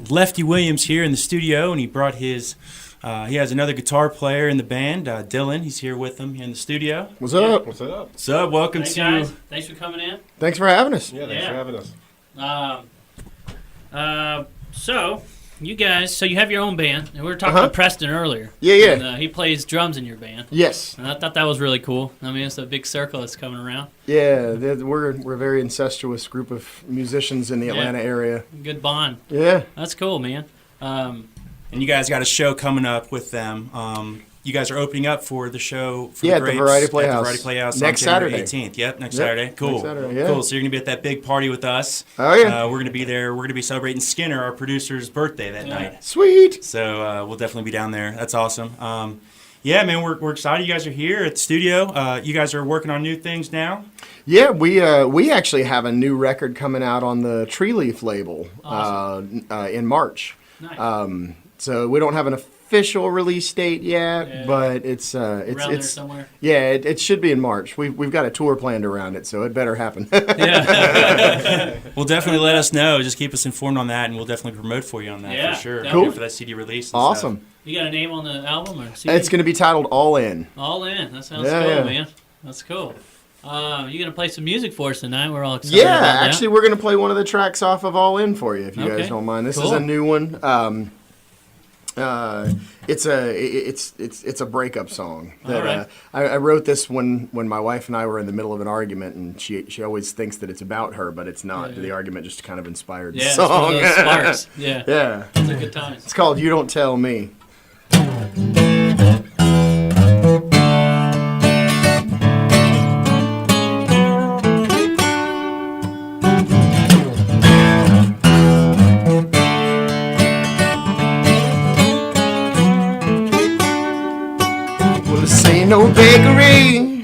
Lefty Williams here in the studio, and he brought his. He has another guitar player in the band, Dylan. He's here with him here in the studio. What's up? What's up? What's up? Welcome Hey to. guys, thanks for coming in. Thanks for having us. Yeah, thanks for having us. So you guys, you have your own band, and we were talking to Preston earlier. Yeah. And, he plays drums in your band. Yes. And I thought that was really cool. I mean, it's a big circle that's coming around. Yeah, we're a very incestuous group of musicians in the Atlanta area. Good bond. Yeah. That's cool, man. And you guys got a show coming up with them. You guys are opening up for the show for at the the Variety Grapes Playhouse. at the Variety Playhouse Next on January Saturday. 18th. Yep, next Saturday. Cool. Next Saturday, yeah. Cool. So you're going to be at that big party with us. Oh, yeah. We're going to be there. We're going to be celebrating Skinner, our producer's birthday that night. Sweet. So we'll definitely be down there. That's awesome. Yeah, man, we're excited you guys are here at the studio. You guys are working on new things now? Yeah, we actually have a new record coming out on the Tree Leaf label in March. Nice. So we don't have an official release date yet, but it's Around there somewhere. Yeah, it should be in March. We've got a tour planned around it, so it better happen. Well, definitely let us know. Just keep us informed on that, and we'll definitely promote for you on that for sure. Cool. For that CD release. Awesome. You got a name on the album or CD? It's going to be titled All In. All In. That sounds cool, man. That's cool. You gonna play some music for us tonight? We're all excited. Yeah, about that. actually, we're going to play one of the tracks off of All In for you, if you guys don't mind. This is a new one. It's a breakup song that I wrote this when my wife and I were in the middle of an argument, and she always thinks that it's about her, but it's not. The argument just kind of inspired the song. It's one of those sparks. Yeah. It's a good time. It's called You Don't Tell Me. No bakery,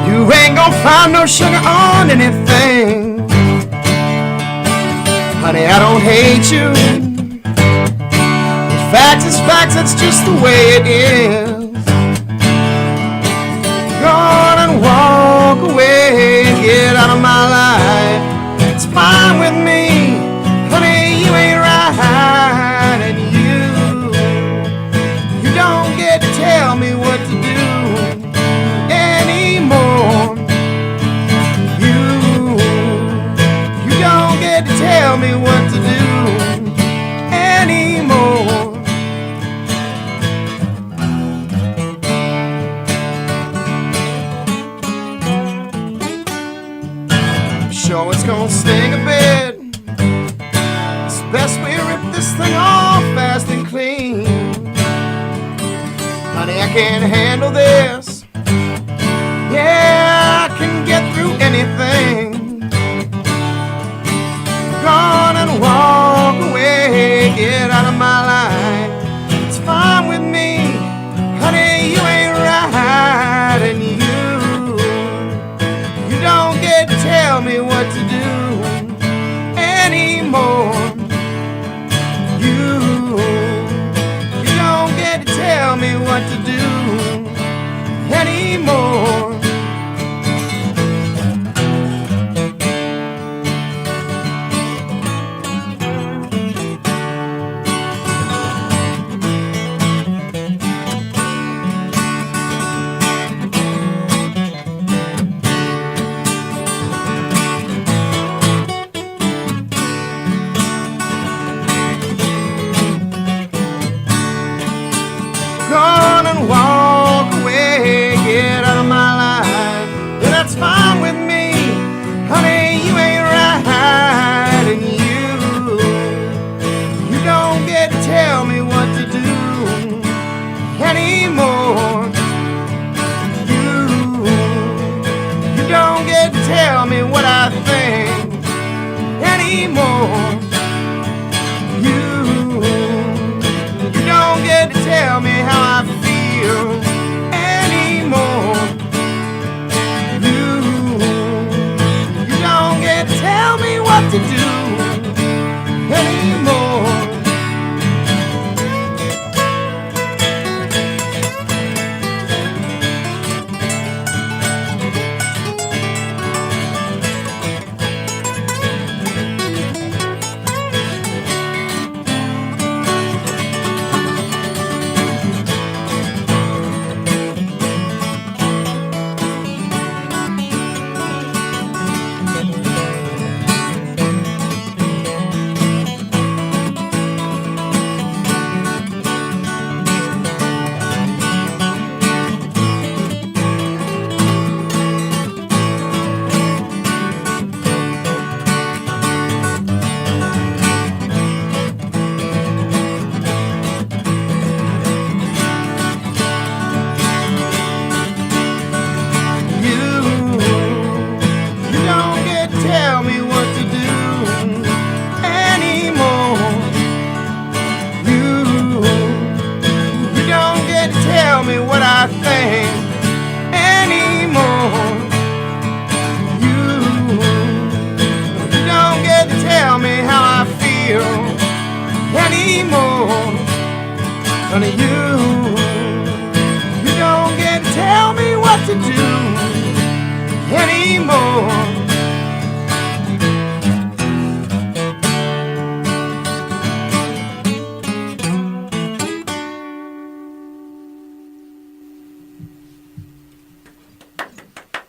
you ain't gonna find no sugar on anything. Honey, I don't hate you. In fact, it's facts, that's just the way it is. Go on and walk away, get out of my life. It's fine with me, honey, you ain't right, and you don't get to tell me what to do anymore. You don't get to tell me what to do anymore. I'm sure it's gonna sting a bit. It's best we rip this thing off fast and clean. Honey, I can't handle this. Yeah, I can get through anything. Go on and walk away, get out of my life. It's fine with me, honey, you ain't right, and you don't get to tell me what to do anymore. You don't get to tell me what to do anymore. Honey, you don't get to tell me what to do anymore.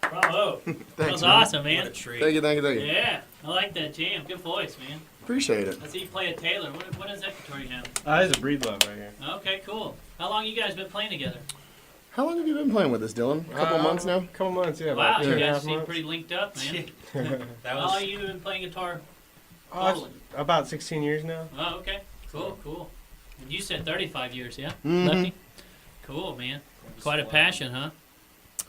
Bravo. That was man. awesome, man. What a treat. Thank you. Yeah, I like that jam. Good voice, man. Appreciate it. I see you play a Taylor. What is that guitar you have? There's a breed love right here. Okay, cool. How long you guys been playing together? How long have you been playing with us, Dylan? A couple months now? Couple months, yeah. Wow, about two you and a guys half seem months. pretty linked up, man. That How long was have you been playing guitar? Oh, about 16 years now. Oh, okay. Cool. And you said 35 years, yeah? Mhm. Lefty? Cool, man. Quite a passion, huh?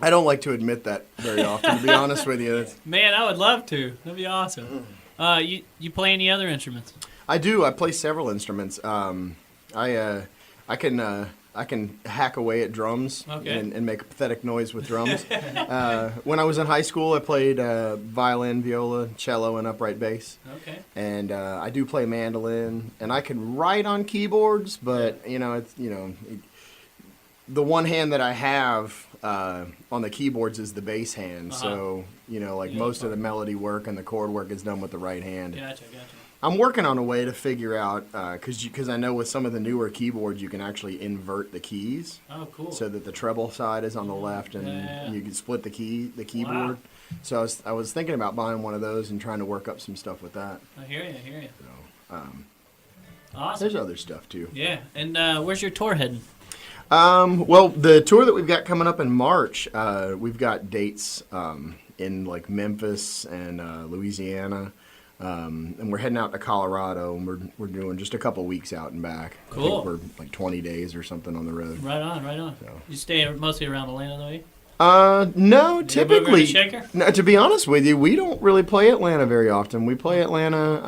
I don't like to admit that very often, to be honest with you. Man, I would love to. That'd be awesome. You play any other instruments? I do. I play several instruments. I can hack away at drums Okay. and make a pathetic noise with drums. When I was in high school, I played violin, viola, cello, and upright bass. Okay. And I do play mandolin, and I can write on keyboards, but the one hand that I have on the keyboards is the bass hand. Uh-huh. So most of the melody work and the chord work is done with the right hand. Gotcha. I'm working on a way to figure out because I know with some of the newer keyboards you can actually invert the keys. Oh, cool. So that the treble side is on the left, and Yeah. you can split the keyboard. Wow. So I was thinking about buying one of those and trying to work up some stuff with that. I hear you. So, Awesome. there's other stuff too. Yeah. And where's your tour heading? Well, the tour that we've got coming up in March, we've got dates in like Memphis and Louisiana. And we're heading out to Colorado, and we're doing just a couple weeks out and back. Cool. I think we're like 20 days or something on the road. Right on. So. You stay mostly around Atlanta, though, you? No, You ever go to typically. Shaker? No, to be honest with you, we don't really play Atlanta very often. We play Atlanta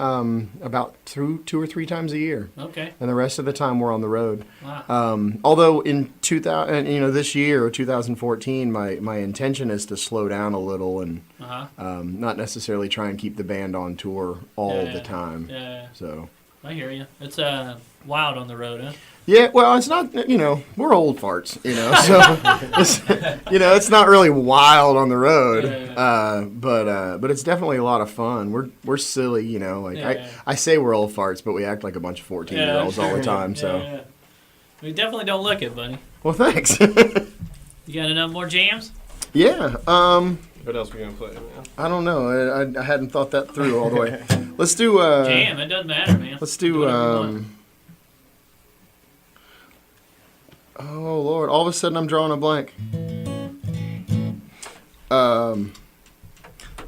about two or three times a year, Okay. and the rest of the time we're on the road. Wow. Although in 2000, this year or 2014, my intention is to slow down a little and not necessarily try and keep the band on tour all the time. Yeah. So. I hear you. It's wild on the road, huh? Yeah, well, it's not, we're old farts, so, it's not really wild on the road, but it's definitely a lot of fun. We're silly, I say we're old farts, but we act like a bunch of 14-year-olds all the time, so. Yeah. We definitely don't look it, buddy. Well, thanks. You got enough more jams? Yeah, What else we gonna play? Man? I don't know, I hadn't thought that through all the way. Let's do, Jam, it doesn't matter, man. let's do, whatever you want. oh Lord, all of a sudden I'm drawing a blank.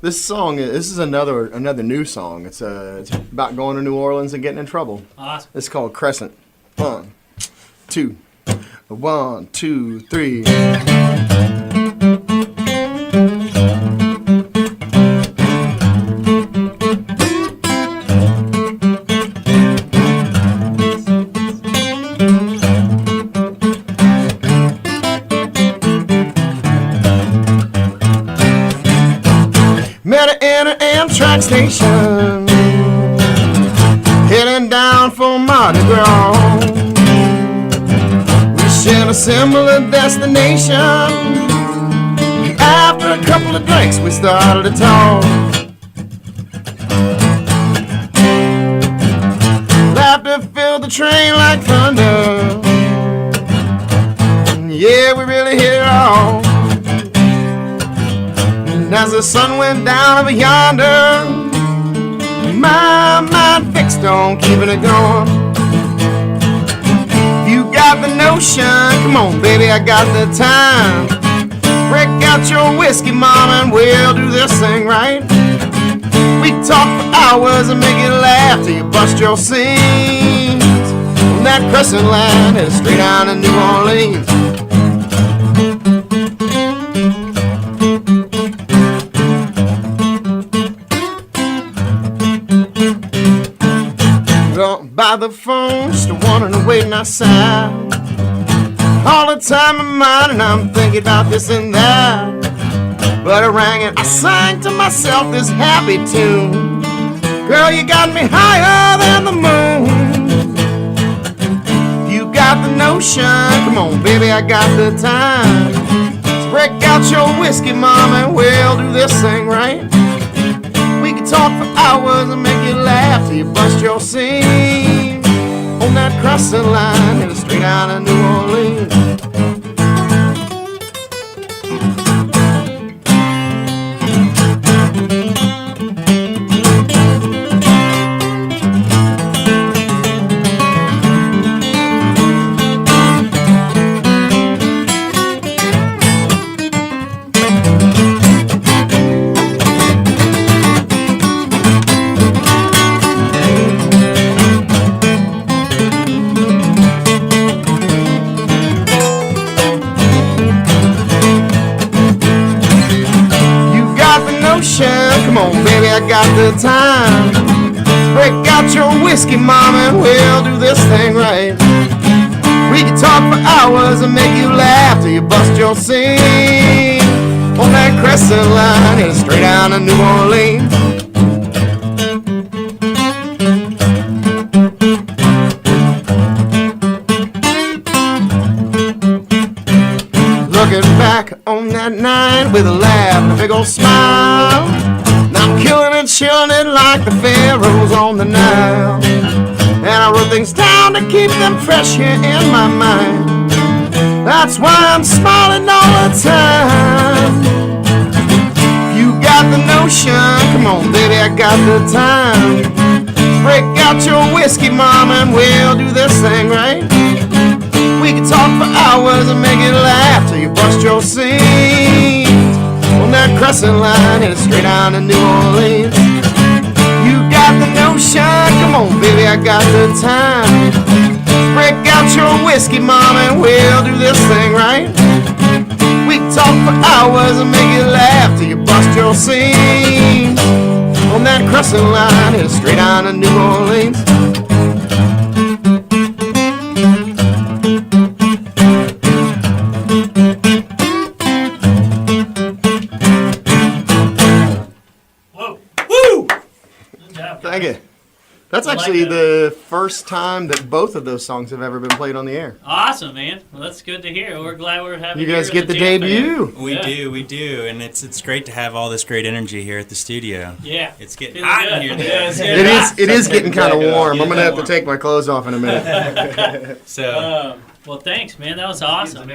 This is another new song. It's about going to New Orleans and getting in trouble. Awesome. It's called Crescent. 1, 2, 1, 2, 3. Met her in an Amtrak station, heading down for Mardi Gras. We shared a similar destination. After a couple of drinks, we started to talk. Laughter filled the train like thunder. Yeah, we really hit it off. And as the sun went down over yonder, my mind fixed on keeping it going. You got the notion, come on baby, I got the time. Break out your whiskey, mama, and we'll do this thing right. We talk for hours and make you laugh till you bust your seams. On that crescent line, head straight down to New Orleans. By the phone, just a woman waiting outside. All the time in mind, and I'm thinking about this and that. But I rang and I sang to myself this happy tune. Girl, you got me higher than the moon. notion. Come on, baby, I got the time. So break out your whiskey, mama, and we'll do this thing right. We can talk for hours and make you laugh till you bust your seam. On that crescent line, headed straight out of New Orleans. Come on, baby, I got the time. Break out your whiskey, mama, and we'll do this thing right. We can talk for hours and make you laugh till you bust your seam. On that crescent line, headed straight down to New Orleans. Looking back on that night with a laugh and a big old smile. Now I'm killing and chilling it like the pharaohs on the Nile. And I wrote things down to keep them fresh here in my mind. That's why I'm smiling all the time. You got the notion, come on baby, I got the time. Break out your whiskey, mama, and we'll do this thing right. We can talk for hours and make it laugh till you bust your seams. On that crescent line, headed straight down to New Orleans. You got the notion, come on baby, I got the time. Break out your whiskey, mama, and we'll do this thing right. We can talk for hours and make it laugh till you bust your seams. On that crescent line, headed straight down to New Orleans. Thank you. That's actually the first time that both of those songs have ever been played on the air. Awesome, man. Well, that's good to hear. We're glad we're having you guys get the debut. We do, and it's great to have all this great energy here at the studio. Yeah, it's getting hot in here. It is getting kind of warm. I'm gonna have to take my clothes off in a minute. Well, thanks, man. That was awesome.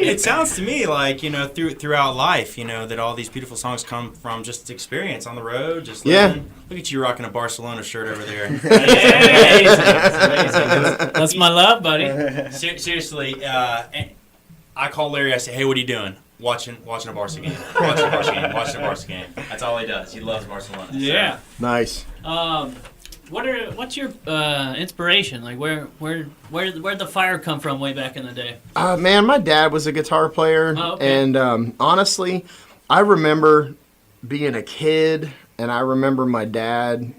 It sounds to me like, throughout life, that all these beautiful songs come from just experience on the road, just living. Look at you rocking a Barcelona shirt over there. That's my love, buddy. Seriously, I call Larry. I say, "Hey, what are you doing?" Watching a Barca game. Watching a Barca game. That's all he does. He loves Barcelona. Yeah. So. Nice. What's your inspiration? Like where'd the fire come from way back in the day? Man, my dad was a guitar player, and honestly, I remember being a kid, and I remember my dad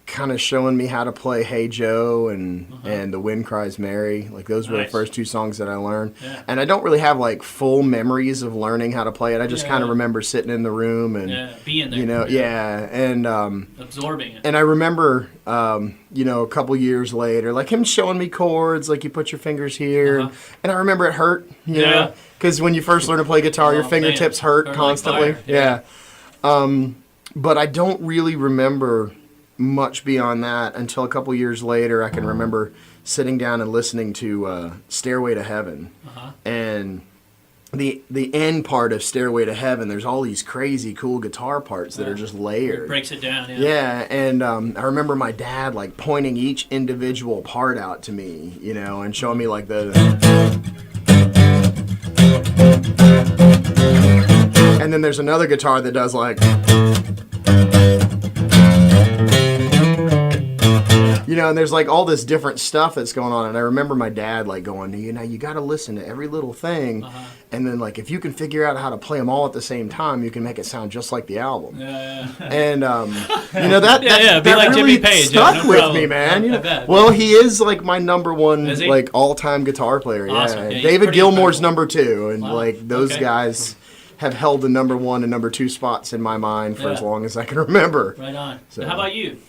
kind of showing me how to play Hey Joe and The Wind Cries Mary. Like those were the first two songs that I learned. Yeah. And I don't really have like full memories of learning how to play it. I just kind of remember sitting in the room and being there. And absorbing it. And I remember a couple years later, like him showing me chords, like you put your fingers here, and I remember it hurt, you know, because when you first learn to play guitar, your fingertips hurt constantly. Like yeah. But I don't really remember much beyond that until a couple years later. I can remember sitting down and listening to Stairway to Heaven, and the end part of Stairway to Heaven, there's all these crazy cool guitar parts that are just layered. It breaks it down. Yeah, and I remember my dad like pointing each individual part out to me, and showing me like the. And then there's another guitar that does like. And there's like all this different stuff that's going on, and I remember my dad like going, you got to listen to every little thing, and then like if you can figure out how to play them all at the same time, you can make it sound just like the album. And that like really Jimmy Page, stuck with me, man. Well, he is like my number one like all-time guitar player. Awesome. Yeah, David Gilmour's number 2, and like those guys have held the number 1 and number 2 spots in my mind for as long as I can remember. Right on. So how about you?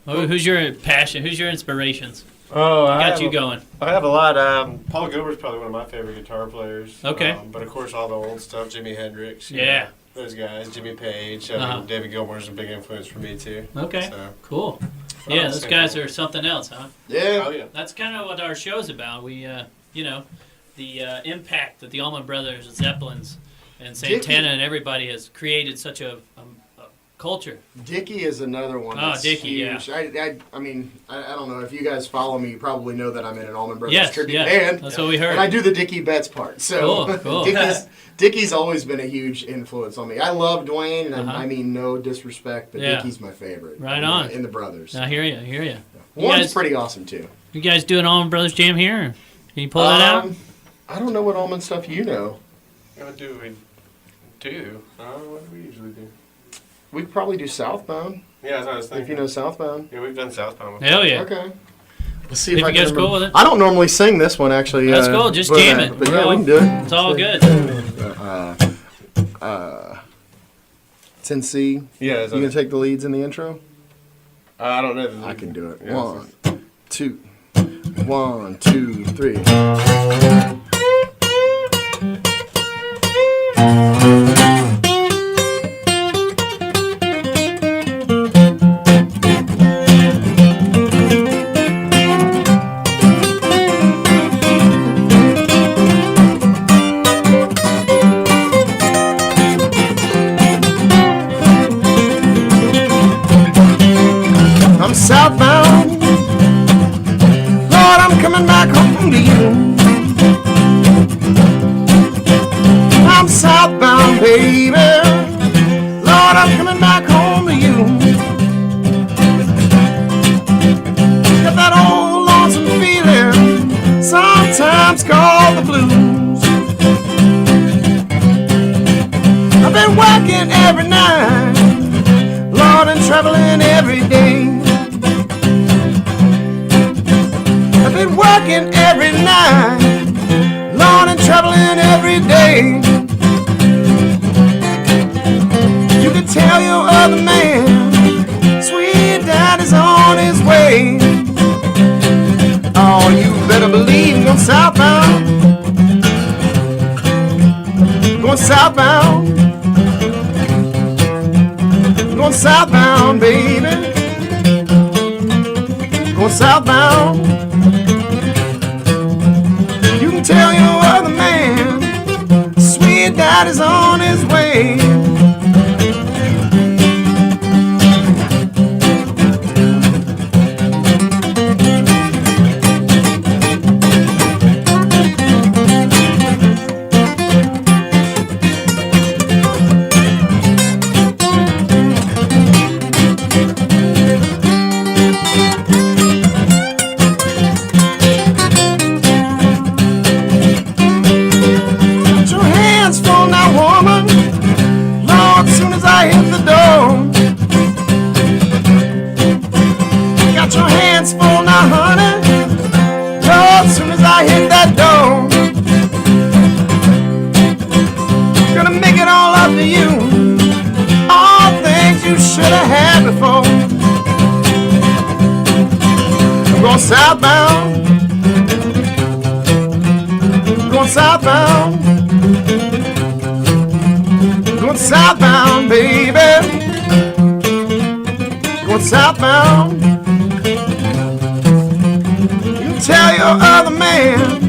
Who's your passion? Who's your inspirations? Oh, got you going? I have a lot. Paul Gilbert's probably one of my favorite guitar players. Okay. But of course, all the old stuff, Jimi Hendrix. you Yeah. know, those guys, Jimmy Page. David Gilmour's a big influence for me too. Okay. So, Cool. Yeah, those guys are something else, huh? Yeah. oh yeah. That's kind of what our show's about. We, the impact that the Allman Brothers, and Zeppelins, and Santana, and everybody has created such a culture. Dickie is another one. Oh, That's Dickie, huge. I mean, I don't know if you guys follow me. You probably know that I'm in an Allman Brothers Yes, tribute yeah. band. That's what we heard. And I do the Dickie Betts part. So Cool. Dickie's always been a huge influence on me. I love Dwayne, and I mean no disrespect, but Yeah. Dickie's my favorite. Right on. In the Brothers. I hear you. One's pretty awesome too. You guys do an Allman Brothers jam here? Or can you pull that out? I don't know what Allman stuff you know. What do we do? What do we usually do? We could probably do Southbound. Yeah, that's what I was thinking. If you know Southbound. Yeah, we've done Southbound before. Hell yeah. Okay. Let's see If if I you can guys remember. cool with it? I don't normally sing this one actually. That's cool. Just but, jam it. But yeah, we can do it. It's all good. It's in C. Yeah, You gonna take the leads in the intro? I don't know. I can do it. Yeah, 1, 2, 1, 2, 3. I'm southbound. Lord, I'm coming back home to you. I'm southbound, baby. Lord, I'm coming back home to you. Got that old lonesome feeling, sometimes called the blues. I've been working every night, Lord, and traveling every day. I've been working every night, Lord, and traveling every day. You can tell your other man, sweet daddy's on his way. Oh, you better believe I'm going southbound. Going southbound. Going southbound, baby. Going southbound. You can tell your other man, sweet daddy's on his way. Put your hands full now, woman. Lord, as soon as I hit the door. Got your hands full now, honey. Lord, as soon as I hit that door. Gonna make it all up to you. All things you should have had before. I'm going southbound. Going southbound. Going southbound, baby. Going southbound. You tell your other man,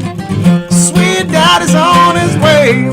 sweet daddy's on his way.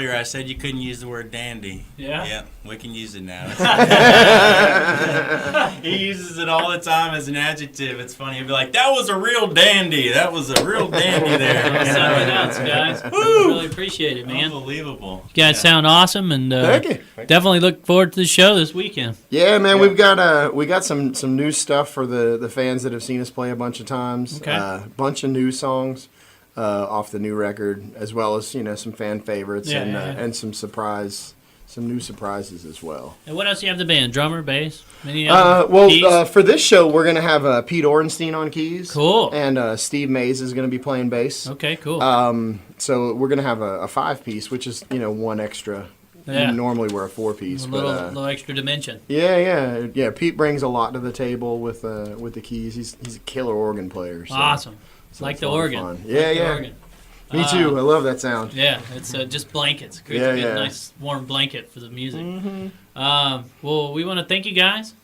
earlier I said you couldn't use the word dandy. Yeah? Yeah, we can use it now. He uses it all the time as an adjective. It's funny. He'll be like, "That was a real dandy. That was a real dandy there." Something else, guys. Really appreciate it, man. Unbelievable. You guys sound awesome, and Thank you. definitely look forward to the show this weekend. Yeah, man, we got some new stuff for the fans that have seen us play a bunch of times. Okay. Bunch of new songs off the new record, as well as some fan favorites and some new surprises as well. And what else do you have the band? Drummer, bass? Any other keys? For this show, we're gonna have Pete Orenstein on keys. Cool. And Steve Mays is gonna be playing bass. Okay, cool. So we're gonna have a 5-piece, which is one extra. Yeah. Normally we're a 4-piece, a little extra dimension. Yeah. Pete brings a lot to the table with the keys. He's a killer organ player. So, Awesome. so Like it's the a lot of organ. fun. Like Yeah, the yeah. organ. Me too. I love that sound. Yeah, it's just blankets. Creates a good, nice warm blanket for the music. Well, we want to thank you guys.